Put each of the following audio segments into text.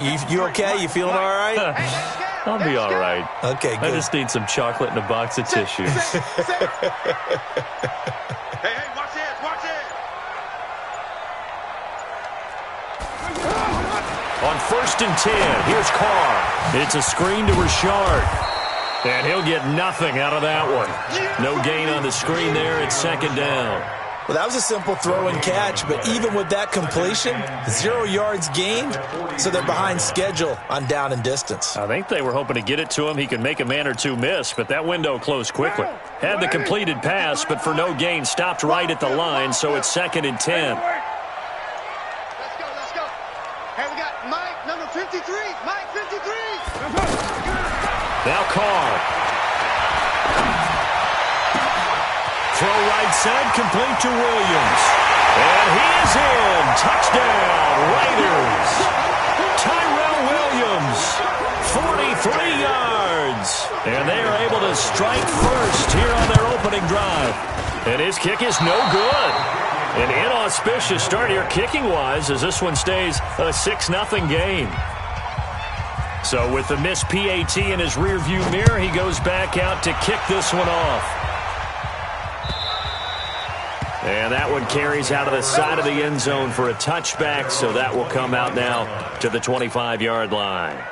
You okay? You feeling all right? I'll be all right. Okay, good. I just need some chocolate and a box of tissues. Hey, watch it, watch it. On 1st and 10, here's Carr. It's a screen to Richard. And he'll get nothing out of that one. No gain on the screen there. It's 2nd down. Well, that was a simple throw and catch, but even with that completion, 0 yards gained, so they're behind schedule on down and distance. I think they were hoping to get it to him. He could make a man or two miss, but that window closed quickly. Had the completed pass, but for no gain, stopped right at the line, so it's 2nd and 10. Let's go. Hey, we got Mike, number 53. Mike, 53. Now Carr. Throw right side, complete to Williams. And he is in. Touchdown, Raiders. Tyrell Williams, 43 yards. And they are able to strike first here on their opening drive. And his kick is no good. An inauspicious start here kicking-wise as this one stays a 6-0 game. So with the missed PAT in his rearview mirror, he goes back out to kick this one off. And that one carries out of the side of the end zone for a touchback, so that will come out now to the 25-yard line.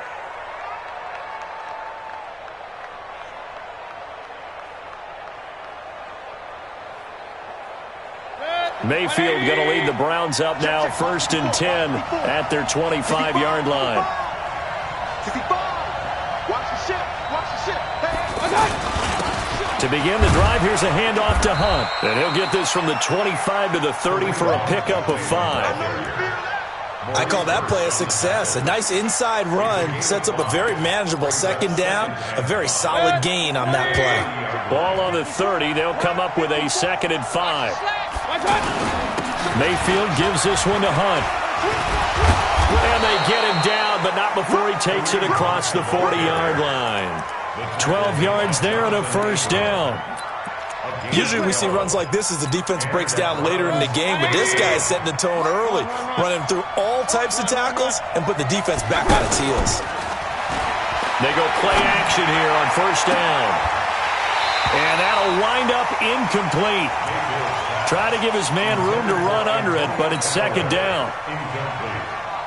Mayfield going to lead the Browns up now, 1st and 10 at their 25-yard line. To begin the drive, here's a handoff to Hunt. And he'll get this from the 25 to the 30 for a pickup of 5. I call that play a success. A nice inside run sets up a very manageable 2nd down, a very solid gain on that play. Ball on the 30. They'll come up with a 2nd and 5. Mayfield gives this one to Hunt. And they get him down, but not before he takes it across the 40-yard line. 12 yards there and a 1st down. Usually we see runs like this as the defense breaks down later in the game, but this guy is setting the tone early, running through all types of tackles and put the defense back on its heels. They go play action here on 1st down. And that'll wind up incomplete. Try to give his man room to run under it, but it's 2nd down.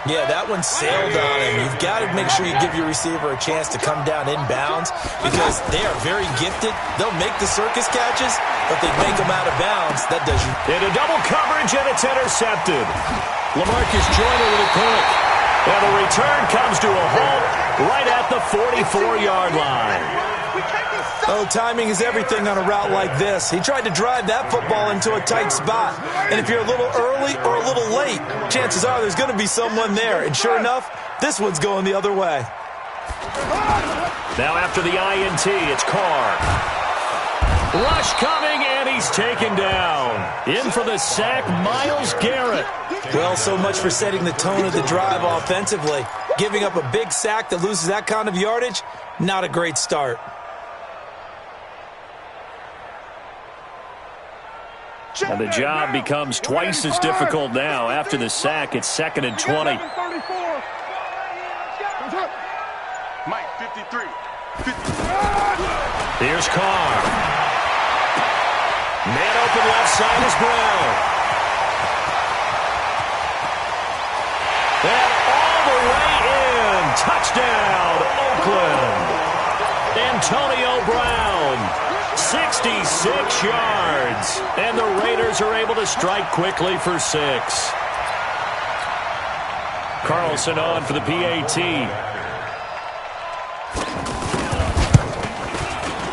Yeah, that one sailed on him. You've got to make sure you give your receiver a chance to come down inbounds because they are very gifted. They'll make the circus catches, but they make them out of bounds. That does you. Into double coverage, and it's intercepted. LaMarcus Joyner with a pick. And the return comes to a halt right at the 44-yard line. Oh, timing is everything on a route like this. He tried to drive that football into a tight spot. And if you're a little early or a little late, chances are there's going to be someone there. And sure enough, this one's going the other way. Now after the INT, it's Carr. Rush coming, and he's taken down. In for the sack, Myles Garrett. Well, so much for setting the tone of the drive offensively. Giving up a big sack that loses that kind of yardage, not a great start. And the job becomes twice as difficult now. After the sack, it's 2nd and 20. Mike, 53. Here's Carr. Man open left side is Brown. And all the way in. Touchdown, Oakland. Antonio Brown. 66 yards. And the Raiders are able to strike quickly for 6. Carlson on for the PAT.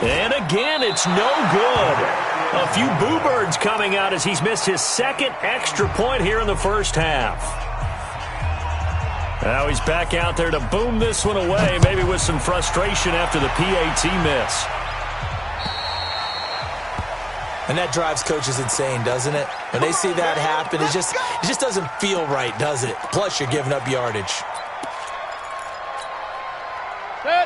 And again, it's no good. A few boo birds coming out as he's missed his 2nd extra point here in the 1st half. Now he's back out there to boom this one away, maybe with some frustration after the PAT miss. And that drives coaches insane, doesn't it? When they see that happen, it just doesn't feel right, does it? Plus, you're giving up yardage.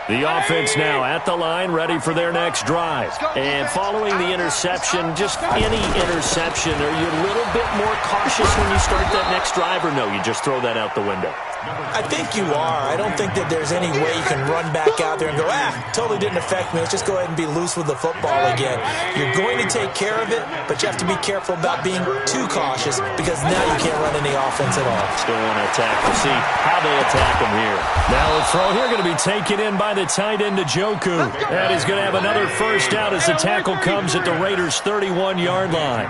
The offense now at the line, ready for their next drive. And following the interception, just any interception, are you a little bit more cautious when you start that next drive, or no, you just throw that out the window? I think you are. I don't think that there's any way you can run back out there and go, totally didn't affect me. Let's just go ahead and be loose with the football again. You're going to take care of it, but you have to be careful about being too cautious because now you can't run any offense at all. Still want to attack. We'll see how they attack him here. Now a throw here going to be taken in by the tight end Njoku. And he's going to have another first down as the tackle comes at the Raiders' 31-yard line.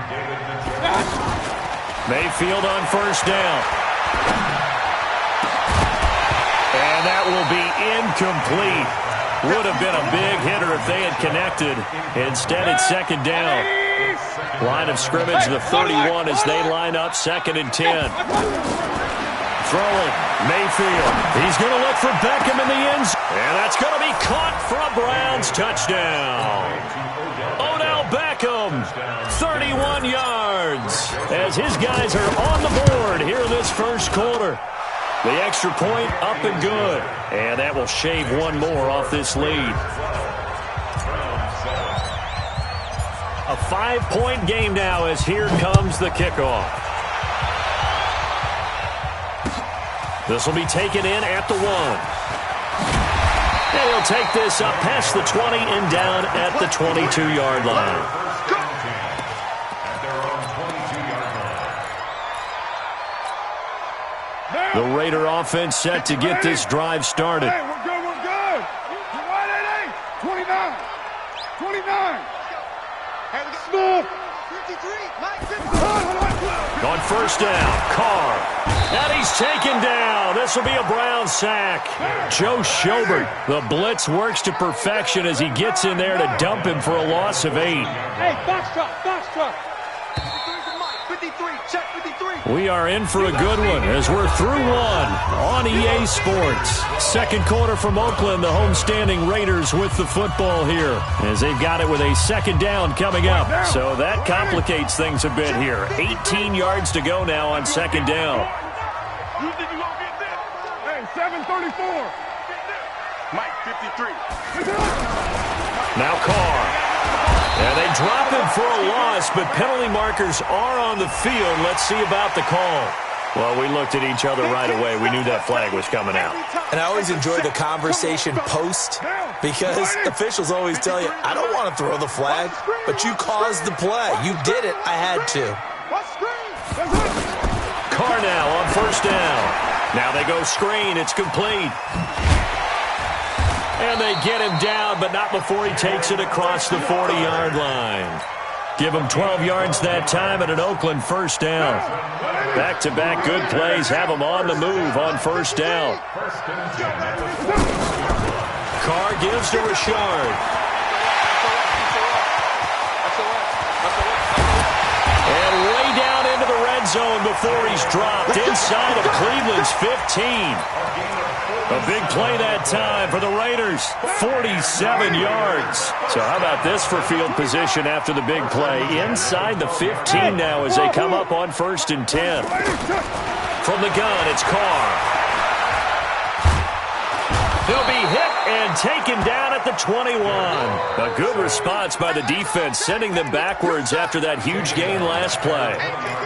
Mayfield on first down. And that will be incomplete. Would have been a big hitter if they had connected. Instead, it's second down. Line of scrimmage, the 31 as they line up, 2nd and 10. Throwing, Mayfield. He's going to look for Beckham in the end zone. And that's going to be caught for a Browns touchdown. Odell Beckham, 31 yards. As his guys are on the board here in this first quarter. The extra point up and good. And that will shave one more off this lead. A 5-point game now as here comes the kickoff. This will be taken in at the 1. And he'll take this up past the 20 and down at the 22-yard line. The Raider offense set to get this drive started. Hey, we're good, we're good. 29. 29. Smith. 53. Mike 53. On first down, Carr. And he's taken down. This will be a Brown sack. Joe Schobert. The blitz works to perfection as he gets in there to dump him for a loss of 8. Hey, box truck, box truck. 53, check 53. We are in for a good one as we're through one on EA Sports. Second quarter from Oakland, the homestanding Raiders with the football here as they've got it with a second down coming up. So that complicates things a bit here. 18 yards to go now on second down. You think you're going to get this? Hey, 734. Mike 53. Now Carr. And they drop him for a loss, but penalty markers are on the field. Let's see about the call. Well, we looked at each other right away. We knew that flag was coming out. And I always enjoy the conversation post because officials always tell you, I don't want to throw the flag, but you caused the play. You did it. I had to. Carr now on first down. Now they go screen. It's complete. And they get him down, but not before he takes it across the 40-yard line. Give him 12 yards that time and an Oakland first down. Back-to-back good plays have him on the move on first down. Carr gives to Richard. And way down into the red zone before he's dropped inside of Cleveland's 15. A big play that time for the Raiders, 47 yards. So how about this for field position after the big play? Inside the 15 now as they come up on 1st and 10. From the gun, it's Carr. He'll be hit and taken down at the 21. A good response by the defense, sending them backwards after that huge gain last play.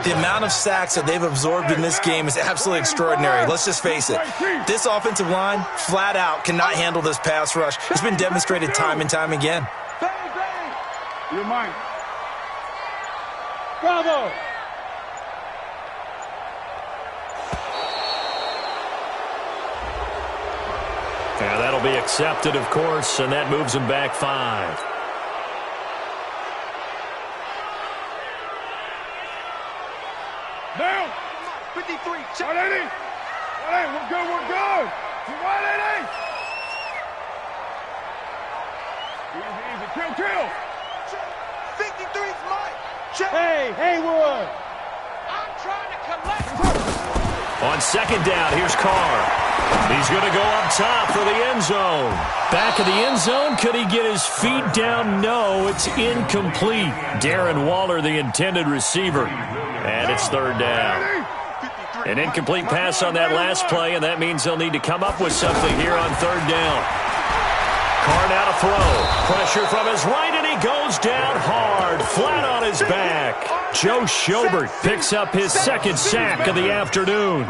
The amount of sacks that they've absorbed in this game is absolutely extraordinary. Let's just face it. This offensive line, flat out, cannot handle this pass rush. It's been demonstrated time and time again. You're mine. Bravo. Yeah, that'll be accepted, of course, and that moves him back 5. Down. 53. Check. 180. 180. We're good. We're good. 180. Easy, easy. Kill. 53's Mike. Check. Hey, Haywood. I'm trying to collect. On second down, here's Carr. He's going to go up top for the end zone. Back of the end zone. Could he get his feet down? No, it's incomplete. Darren Waller, the intended receiver. And it's third down. An incomplete pass on that last play, and that means they'll need to come up with something here on third down. Carr now to throw. Pressure from his right, and he goes down hard, flat on his back. Joe Schobert picks up his second sack of the afternoon.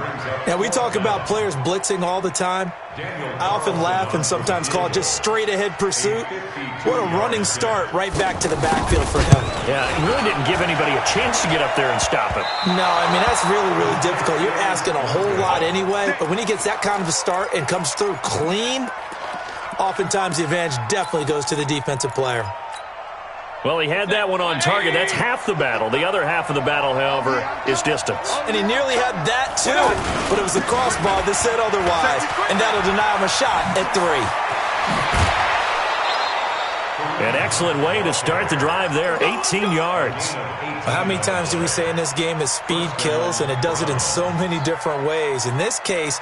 Now, we talk about players blitzing all the time. I often laugh and sometimes call it just straight-ahead pursuit. What a running start right back to the backfield for him. Yeah, he really didn't give anybody a chance to get up there and stop him. No, I mean, that's really, really difficult. You're asking a whole lot anyway, but when he gets that kind of a start and comes through clean, oftentimes the advantage definitely goes to the defensive player. Well, he had that one on target. That's half the battle. The other half of the battle, however, is distance. And he nearly had that, too. But it was a crossbar that said otherwise. And that'll deny him a shot at 3. An excellent way to start the drive there, 18 yards. How many times do we say in this game that speed kills? And it does it in so many different ways. In this case,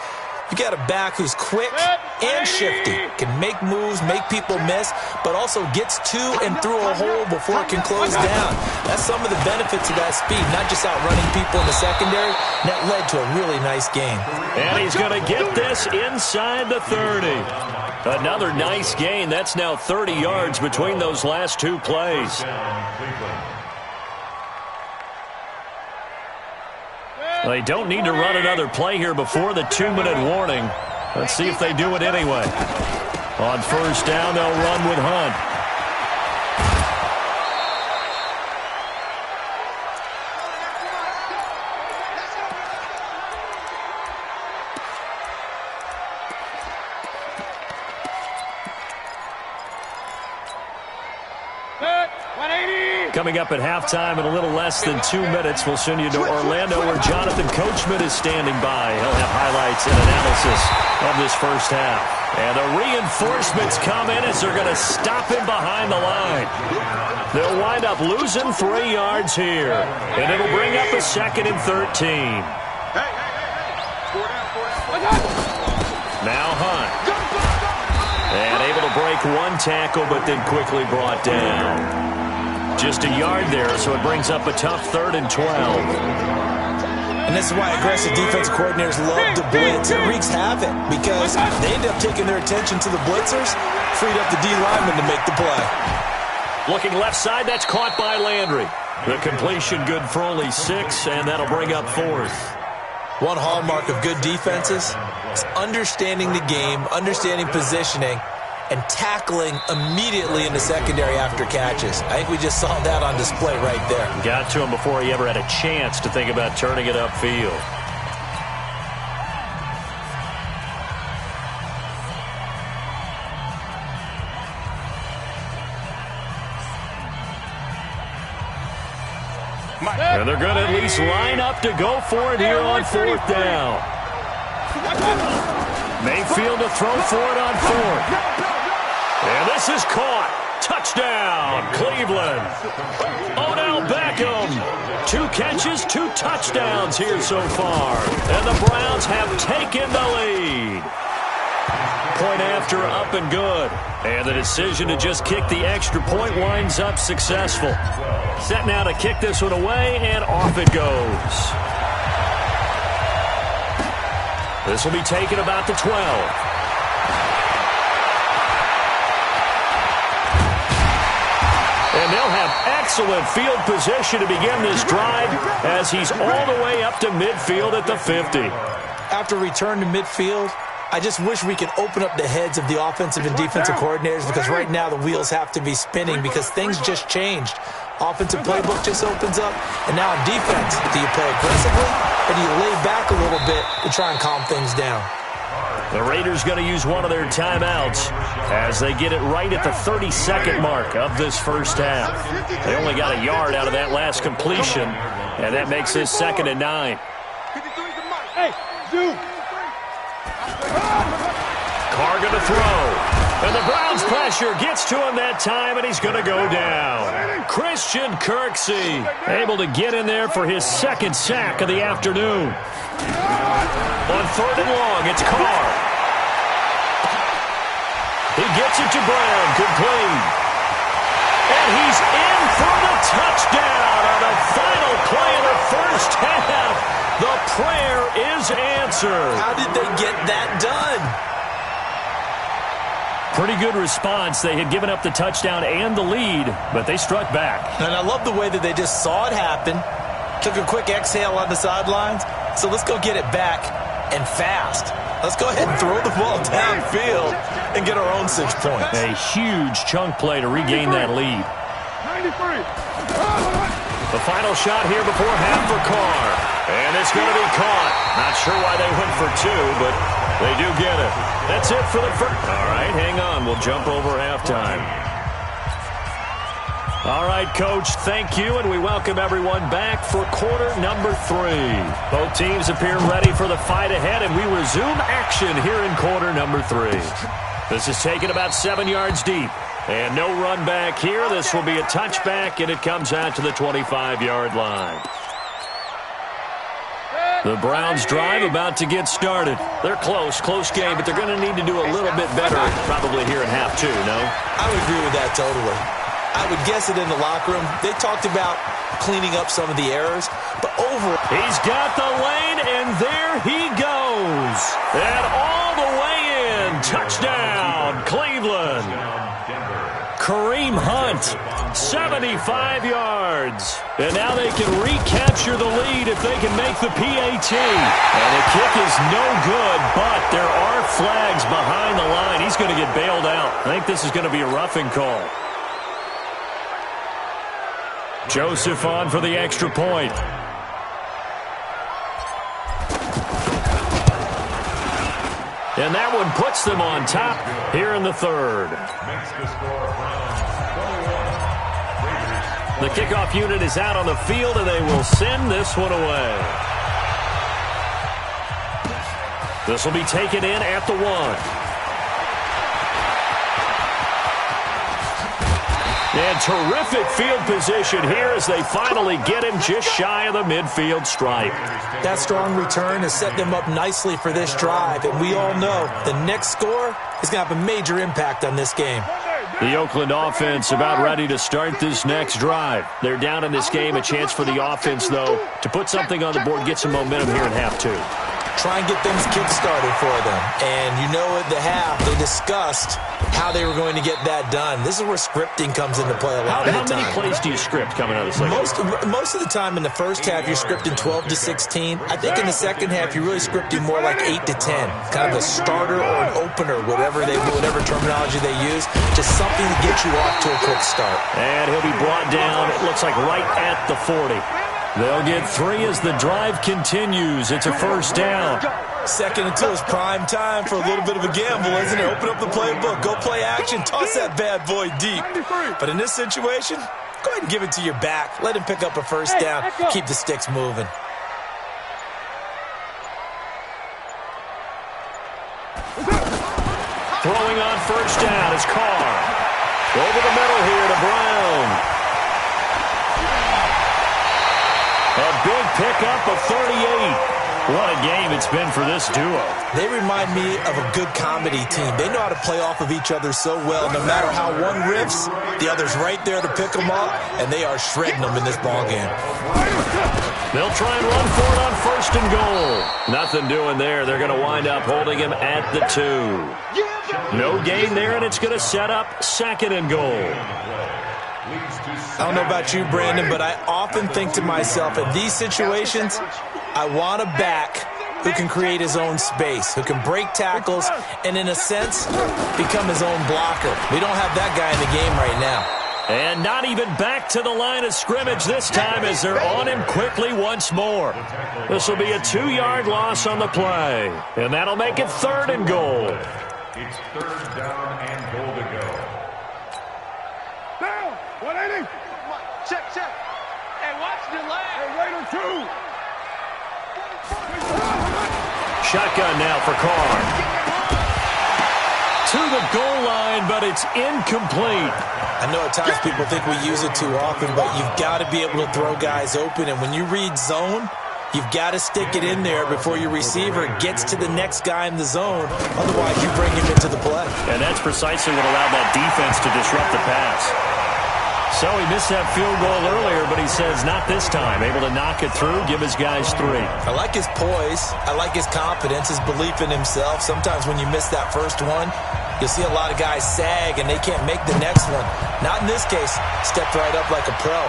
you got a back who's quick and shifty, can make moves, make people miss, but also gets to and through a hole before it can close down. That's some of the benefits of that speed, not just outrunning people in the secondary. That led to a really nice game. And he's going to get this inside the 30. Another nice gain. That's now 30 yards between those last two plays. They don't need to run another play here before the 2-minute warning. Let's see if they do it anyway. On first down, they'll run with Hunt. Coming up at halftime in a little less than 2 minutes, we'll send you to Orlando where Jonathan Coachman is standing by. He'll have highlights and analysis of this first half. And the reinforcements come in as they're going to stop him behind the line. They'll wind up losing 3 yards here. And it'll bring up a 2nd and 13. Now Hunt. And able to break one tackle, but then quickly brought down. Just a yard there, so it brings up a tough 3rd and 12. And this is why aggressive defensive coordinators love to blitz. It wreaks havoc because they end up taking their attention to the blitzers, freed up the D lineman to make the play. Looking left side, that's caught by Landry. The completion good for only 6, and that'll bring up 4th. One hallmark of good defenses is understanding the game, understanding positioning, and tackling immediately in the secondary after catches. I think we just saw that on display right there. Got to him before he ever had a chance to think about turning it upfield. And they're going to at least line up to go for it here on 4th down. Mayfield to throw for it on 4th. And this is caught. Touchdown, Cleveland. Odell Beckham. 2 catches, 2 touchdowns here so far. And the Browns have taken the lead. Point after, up and good. And the decision to just kick the extra point winds up successful. Set now to kick this one away, and off it goes. This will be taken about the 12. And they'll have excellent field position to begin this drive as he's all the way up to midfield at the 50. After return to midfield, I just wish we could open up the heads of the offensive and defensive coordinators because right now the wheels have to be spinning because things just changed. Offensive playbook just opens up, and now on defense, do you play aggressively or do you lay back a little bit to try and calm things down? The Raiders going to use one of their timeouts as they get it right at the 32nd mark of this first half. They only got a yard out of that last completion, and that makes this 2nd and 9. Carr going to throw. And the Browns pressure gets to him that time, and he's going to go down. Christian Kirksey able to get in there for his 2nd sack of the afternoon. On 3rd and long, it's Carr. He gets it to Brown, complete. And he's in for the touchdown on the final play of the first half. The prayer is answered. How did they get that done? Pretty good response. They had given up the touchdown and the lead, but they struck back. And I love the way that they just saw it happen, took a quick exhale on the sidelines. So let's go get it back and fast. Let's go ahead and throw the ball downfield and get our own 6 points. A huge chunk play to regain that lead. 93. The final shot here before half for Carr. And it's going to be caught. Not sure why they went for 2, but they do get it. That's it for the first. All right, hang on. We'll jump over halftime. All right, Coach, thank you, and we welcome everyone back for quarter number 3. Both teams appear ready for the fight ahead, and we resume action here in quarter number 3. This is taken about 7 yards deep, and no run back here. This will be a touchback, and it comes out to the 25-yard line. The Browns drive about to get started. They're close game, but they're going to need to do a little bit better probably here in half 2, no? I would agree with that totally. I would guess it in the locker room. They talked about cleaning up some of the errors, but overall... He's got the lane, and there he goes. And all the way in. Touchdown, Cleveland. Kareem Hunt, 75 yards. And now they can recapture the lead if they can make the PAT. And the kick is no good, but there are flags behind the line. He's going to get bailed out. I think this is going to be a roughing call. Joseph on for the extra point. And that one puts them on top here in the third. The kickoff unit is out on the field, and they will send this one away. This will be taken in at the 1. And terrific field position here as they finally get him just shy of the midfield stripe. That strong return has set them up nicely for this drive, and we all know the next score is going to have a major impact on this game. The Oakland offense about ready to start this next drive. They're down in this game. A chance for the offense, though, to put something on the board, get some momentum here in half 2. Try and get things kick-started for them. And you know at the half, they discussed how they were going to get that done. This is where scripting comes into play a lot of the time. How many plays do you script coming out of the second? Most of the time in the first half, you're scripting 12 to 16. I think in the second half, you're really scripting more like 8 to 10. Kind of a starter or an opener, whatever terminology they use. Just something to get you off to a quick start. And he'll be brought down, it looks like right at the 40. They'll get 3 as the drive continues. It's a first down. Second and 2 is prime time for a little bit of a gamble, isn't it? Open up the playbook, go play action, toss that bad boy deep. But in this situation, go ahead and give it to your back. Let him pick up a first down, keep the sticks moving. Throwing on first down is Carr. Over the middle here to Brown. A big pickup of 38. What a game it's been for this duo. They remind me of a good comedy team. They know how to play off of each other so well. No matter how one riffs, the other's right there to pick them up, and they are shredding them in this ballgame. They'll try and run for it on first and goal. Nothing doing there. They're going to wind up holding him at the 2. No gain there, and it's going to set up second and goal. I don't know about you, Brandon, but I often think to myself, in these situations, I want a back who can create his own space, who can break tackles, and in a sense, become his own blocker. We don't have that guy in the game right now. And not even back to the line of scrimmage this time as they're on him quickly once more. This will be a 2-yard loss on the play, and that'll make it third and goal. It's third down and goal to go. Down, 180. Check. Hey, watch the leg. Hey, Raider 2. Shotgun now for Carr. To the goal line, but it's incomplete. I know at times people think we use it too often, but you've got to be able to throw guys open. And when you read zone, you've got to stick it in there before your receiver gets to the next guy in the zone. Otherwise, you bring him into the play. And that's precisely what allowed that defense to disrupt the pass. So he missed that field goal earlier, but he says not this time. Able to knock it through, give his guys 3. I like his poise. I like his confidence, his belief in himself. Sometimes when you miss that first one, You'll see a lot of guys sag, and they can't make the next one. Not in this case. Stepped right up like a pro.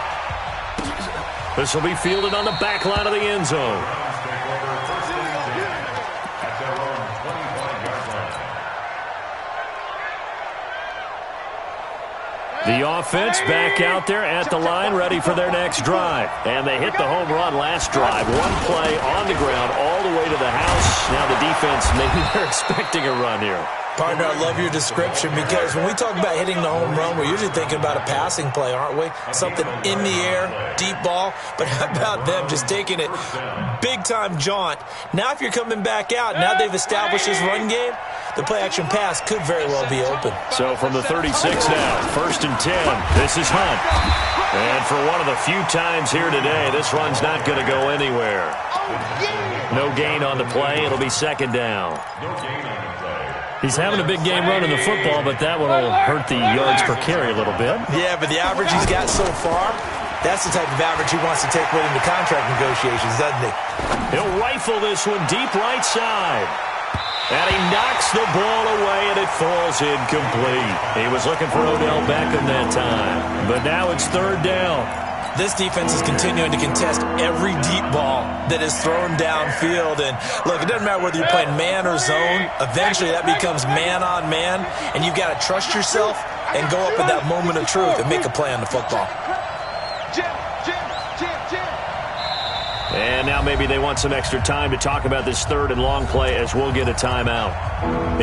This will be fielded on the back line of the end zone. The offense back out there at the line, ready for their next drive. And they hit the home run last drive. One play on the ground all the way to the house. Now the defense, maybe they're expecting a run here. Partner, I love your description because when we talk about hitting the home run, we're usually thinking about a passing play, aren't we? Something in the air, deep ball. But how about them just taking it big-time jaunt? Now if you're coming back out, now they've established this run game, the play-action pass could very well be open. So from the 36 now, 1st and 10, this is Hunt. And for one of the few times here today, this run's not going to go anywhere. No gain on the play. It'll be 2nd down. He's having a big game running the football, but that one will hurt the yards per carry a little bit. Yeah, but the average he's got so far, that's the type of average he wants to take with him to contract negotiations, doesn't he? He'll rifle this one deep right side. And he knocks the ball away, and it falls incomplete. He was looking for Odell Beckham that time. But now it's 3rd down. This defense is continuing to contest every deep ball that is thrown downfield. And, look, it doesn't matter whether you're playing man or zone. Eventually, that becomes man-on-man, and you've got to trust yourself and go up at that moment of truth and make a play on the football. And now maybe they want some extra time to talk about this 3rd and long play as we'll get a timeout.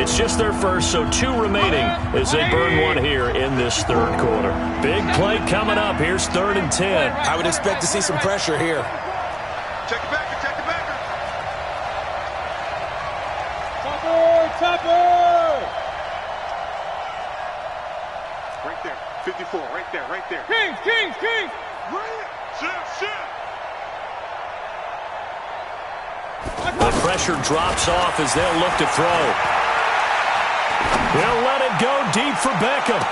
It's just their first, so 2 remaining as they burn one here in this 3rd quarter. Big play coming up. Here's 3rd and 10. I would expect to see some pressure here. Check the backer, check the backer. Topper! Right there, 54, right there, right there. Kings! Shift. The pressure drops off as they'll look to throw. They'll let it go deep for Beckham.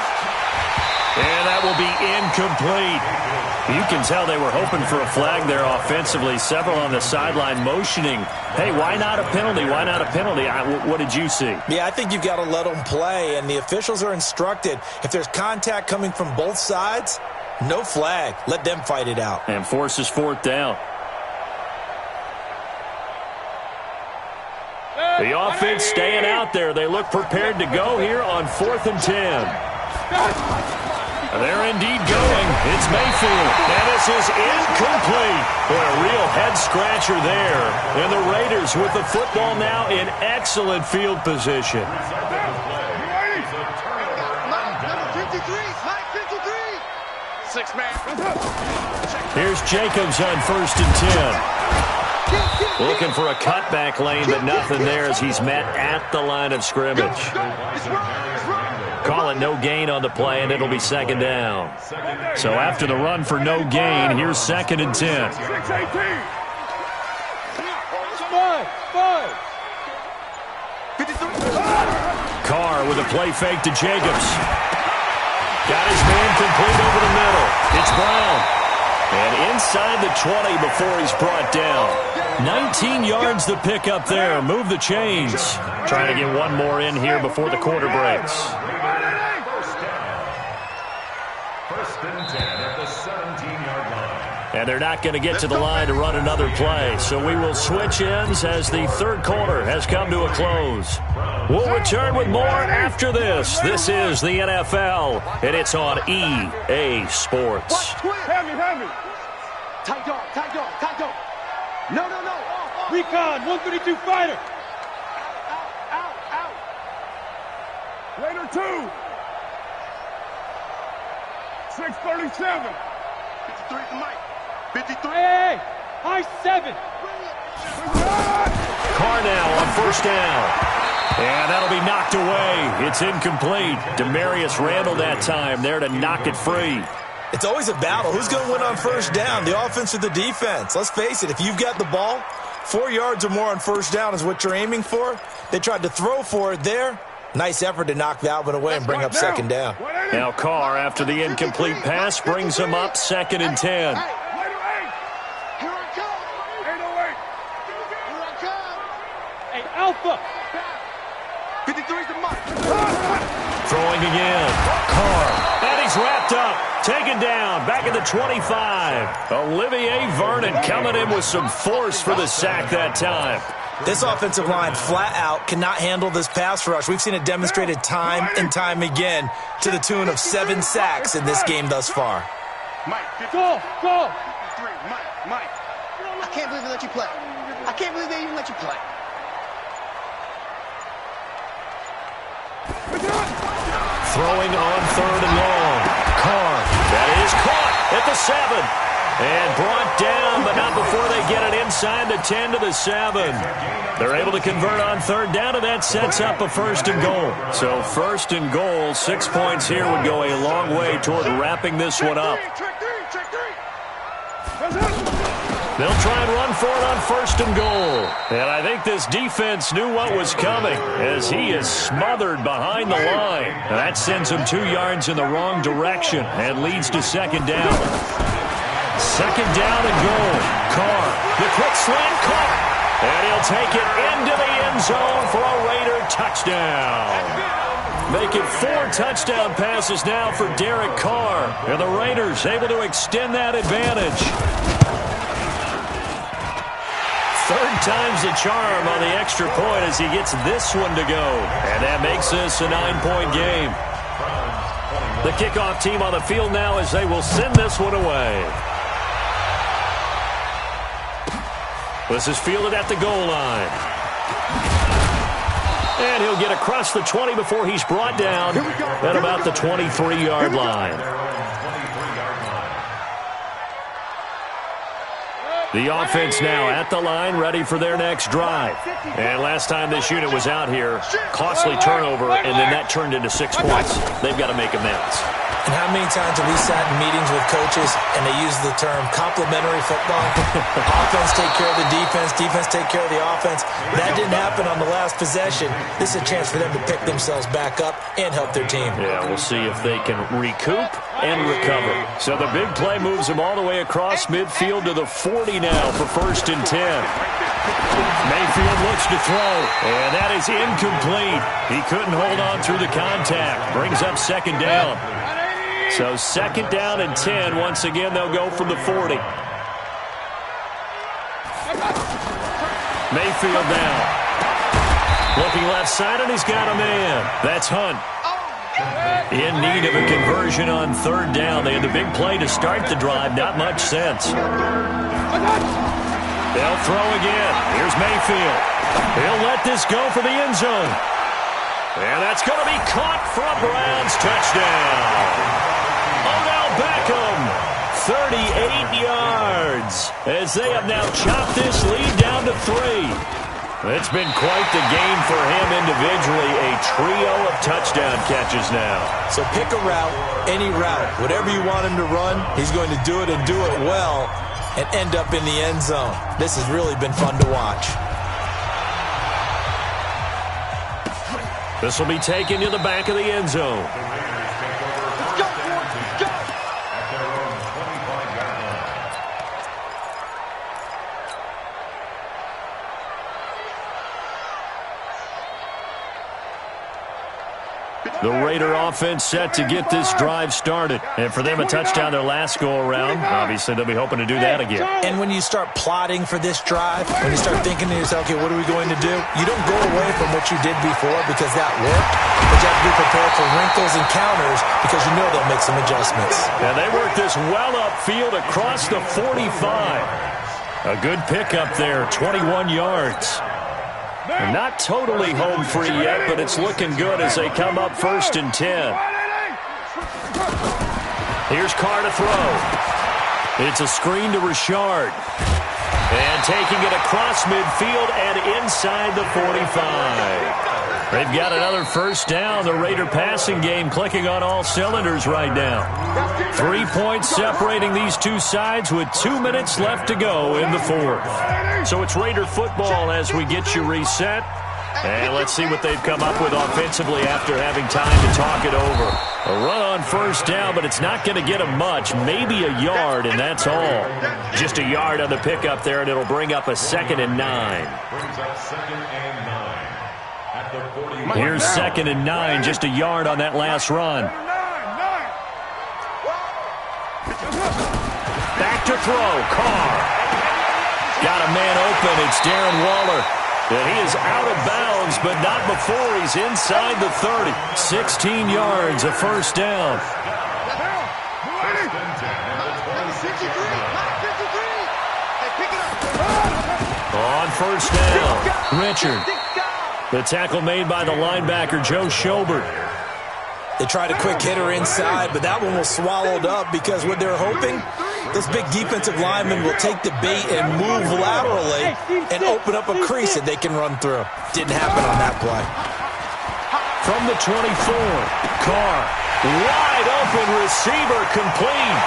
And that will be incomplete. You can tell they were hoping for a flag there offensively. Several on the sideline motioning. Hey, why not a penalty? Why not a penalty? What did you see? Yeah, I think you've got to let them play, and the officials are instructed. If there's contact coming from both sides, no flag. Let them fight it out. And forces 4th down. The offense staying out there. They look prepared to go here on 4th and 10. They're indeed going. It's Mayfield. And this is incomplete. Boy, a real head-scratcher there. And the Raiders with the football now in excellent field position. Here's Jacobs on 1st and 10. Looking for a cutback lane, but nothing there as he's met at the line of scrimmage. Call it no gain on the play, and it'll be 2nd down. So after the run for no gain, here's 2nd and 10. 53. Carr with a play fake to Jacobs. Got his man complete over the middle. It's Brown. And inside the 20 before he's brought down. 19 yards to pick up there. Move the chains. Trying to get one more in here before the quarter breaks. First and 10 at the 17-yard line. And they're not going to get to the line to run another play. So we will switch ends as the 3rd quarter has come to a close. We'll return with more after this. This is the NFL, and it's on EA Sports. Have me. Tight dog. No. Recon, 132 fighter. Out. Raider 2. 637. 53 to Mike. 53. Hey, high 7. Carr now on 1st down. And that'll be knocked away. It's incomplete. Demarius Randall that time there to knock it free. It's always a battle. Who's going to win on 1st down, the offense or the defense? Let's face it, if you've got the ball, 4 yards or more on 1st down is what you're aiming for. They tried to throw for it there. Nice effort to knock that one away and bring up 2nd down. Now Carr, after the incomplete pass, brings him up 2nd and 10. Hey, Alpha. 53's the mark. throwing again. Carr. And he's wrapped up. Taken down. Back at the 25. Olivier Vernon coming in with some force for the sack that time. This offensive line flat out cannot handle this pass rush. We've seen it demonstrated time and time again to the tune of 7 sacks in this game thus far. Mike, Go! Mike. I can't believe they let you play. I can't believe they even let you play. Throwing on 3rd and long. Carr. That is caught at the 7. And brought down, but not before they get it inside the 10 to the 7. They're able to convert on 3rd down, and that sets up a 1st and goal. So 1st and goal, 6 points here would go a long way toward wrapping this one up. They'll try and run for it on 1st and goal. And I think this defense knew what was coming as he is smothered behind the line. And that sends him 2 yards in the wrong direction and leads to 2nd down. 2nd down and goal. Carr, the quick slant caught. And he'll take it into the end zone for a Raider touchdown. Make it 4 touchdown passes now for Derek Carr. And the Raiders able to extend that advantage. 3rd time's the charm on the extra point as he gets this one to go. And that makes this a 9-point game. The kickoff team on the field now as they will send this one away. This is fielded at the goal line. And he'll get across the 20 before he's brought down at about the 23-yard line. The offense now at the line, ready for their next drive. And last time this unit was out here, costly turnover, and then that turned into 6 points. They've got to make amends. And how many times have we sat in meetings with coaches and they use the term complementary football? Offense take care of the defense, defense take care of the offense. That didn't happen on the last possession. This is a chance for them to pick themselves back up and help their team. Yeah, we'll see if they can recoup and recover. So the big play moves them all the way across midfield to the 40 now for 1st and 10. Mayfield looks to throw, and that is incomplete. He couldn't hold on through the contact. Brings up 2nd down. So 2nd down and 10. Once again, they'll go from the 40. Mayfield down. Looking left side, and he's got a man. That's Hunt. In need of a conversion on 3rd down. They had the big play to start the drive. Not much sense. They'll throw again. Here's Mayfield. He'll let this go for the end zone. And that's going to be caught for a Browns touchdown. Odell Beckham, 38 yards, as they have now chopped this lead down to 3. It's been quite the game for him individually, a trio of touchdown catches now. So pick a route, any route, whatever you want him to run, he's going to do it and do it well and end up in the end zone. This has really been fun to watch. This will be taken to the back of the end zone. The Raider offense set to get this drive started. And for them, a touchdown their last go-around. Obviously, they'll be hoping to do that again. And when you start plotting for this drive, when you start thinking to yourself, okay, what are we going to do? You don't go away from what you did before because that worked. But you have to be prepared for wrinkles and counters because you know they'll make some adjustments. And they work this well upfield across the 45. A good pickup there, 21 yards. And not totally home free yet, but it's looking good as they come up 1st and 10. Here's Carr to throw. It's a screen to Richard. And taking it across midfield and inside the 45. They've got another 1st down. The Raider passing game clicking on all cylinders right now. 3 points separating these two sides with 2 minutes left to go in the 4th. So it's Raider football as we get you reset. And let's see what they've come up with offensively after having time to talk it over. A run on 1st down, but it's not going to get them much. Maybe a yard, and that's all. Just a yard on the pickup there, and it'll bring up a 2nd and 9. Brings up 2nd and 9. at the 41. Here's 2nd and 9, just a yard on that last run. Back to throw, Carr. Got a man open, it's Darren Waller. And he is out of bounds, but not before he's inside the 30. 16 yards, a first down. On first down, Richard. The tackle made by the linebacker, Joe Schobert. They tried a quick hitter inside, but that one was swallowed up because what they're hoping, those big defensive linemen will take the bait and move laterally and open up a crease that they can run through. Didn't happen on that play. From the 24, Carr, wide open receiver, complete.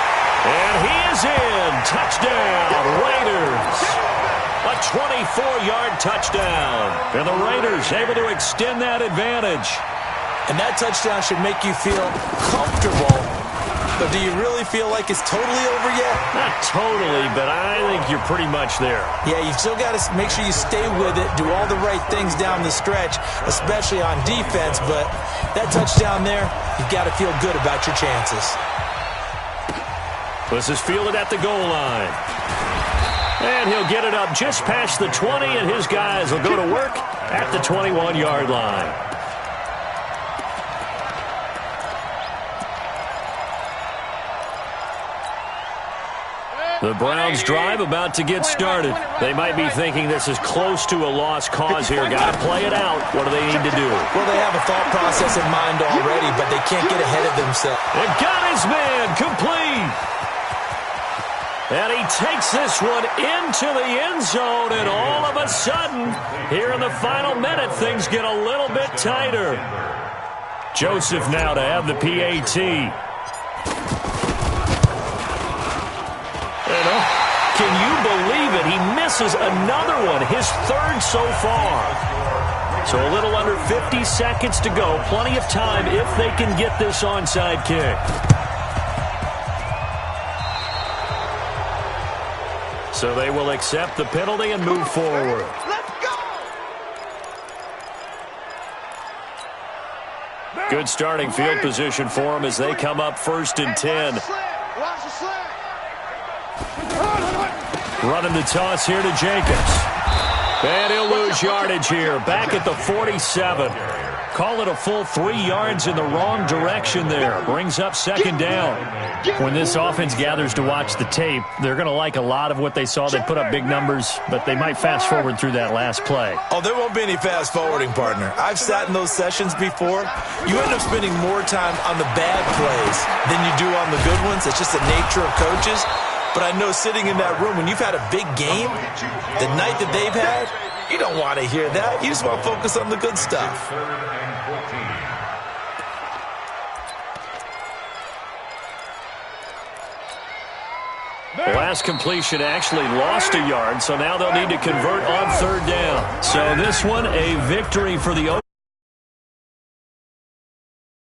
And he is in. Touchdown, Raiders. A 24-yard touchdown. And the Raiders able to extend that advantage. And that touchdown should make you feel comfortable. But do you really feel like it's totally over yet? Not totally, but I think you're pretty much there. Yeah, you still got to make sure you stay with it, do all the right things down the stretch, especially on defense. But that touchdown there, you've got to feel good about your chances. This is fielded at the goal line. And he'll get it up just past the 20, and his guys will go to work at the 21-yard line. The Browns drive about to get started. They might be thinking this is close to a lost cause here. Got to play it out. What do they need to do? Well, they have a thought process in mind already, but they can't get ahead of themselves. They've got his man complete. And he takes this one into the end zone, and all of a sudden, here in the final minute, things get a little bit tighter. Joseph now to have the PAT. Can you believe it? He misses another one, his third so far. So a little under 50 seconds to go. Plenty of time if they can get this onside kick. So they will accept the penalty and move forward. Let's go! Good starting field position for them as they come up 1st and 10. Watch the slant. Running the toss here to Jacobs. And he'll lose yardage here. Back at the 47. Call it a full 3 yards in the wrong direction there. Brings up 2nd down. When this offense gathers to watch the tape, they're going to like a lot of what they saw. They put up big numbers, but they might fast forward through that last play. Oh, there won't be any fast forwarding, partner. I've sat in those sessions before. You end up spending more time on the bad plays than you do on the good ones. It's just the nature of coaches. But I know sitting in that room, when you've had a big game, the night that they've had, you don't want to hear that. You just want to focus on the good stuff. The last completion actually lost a yard, so now they'll need to convert on 3rd down. So this one, a victory for the